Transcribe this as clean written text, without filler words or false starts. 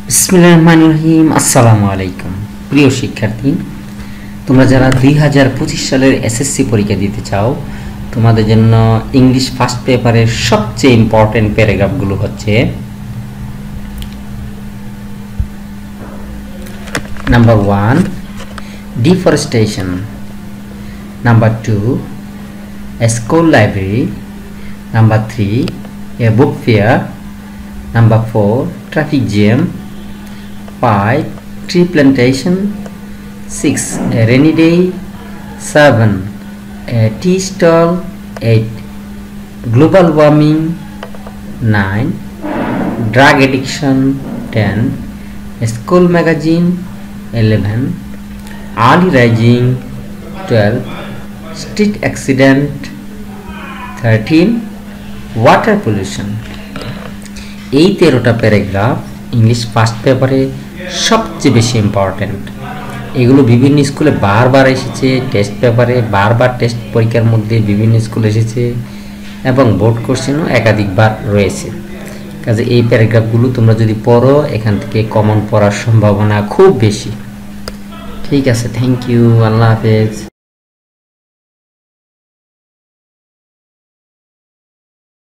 বিসমিল্লাহিররহমানিররহিম। আসসালামু আলাইকুম প্রিয় শিক্ষার্থী, তোমরা যারা 2025 সালের এসএসসি পরীক্ষা দিতে চাও, তোমাদের জন্য ইংলিশ ফার্স্ট পেপারের সবচেয়ে ইম্পর্টেন্ট প্যারাগ্রাফগুলো হচ্ছে: number 1, deforestation; number 2, a school library; number 3, a book fair; number 4, traffic jam; 5, tree plantation; 6, a rainy day; 7, a tea stall; 8, global warming; 9, drug addiction; 10, a school magazine; 11, early rising; 12, street accident; 13, water pollution। এই 13টা paragraph English first পেপারে সবচেয়ে বেশি important. এগুলো বিভিন্ন স্কুলে বারবার এসেছে, test পেপারে বারবার, টেস্ট পরীক্ষার মধ্যে বিভিন্ন স্কুলে এসেছে এবং বোর্ড কোশ্চেনও একাধিকবার রয়েছে। কাজে এই প্যারাগ্রাফগুলো তোমরা যদি পড়ো, এখান থেকে কমন পড়ার সম্ভাবনা খুব বেশি। ঠিক আছে, থ্যাংক ইউ, আল্লাহ হাফেজ।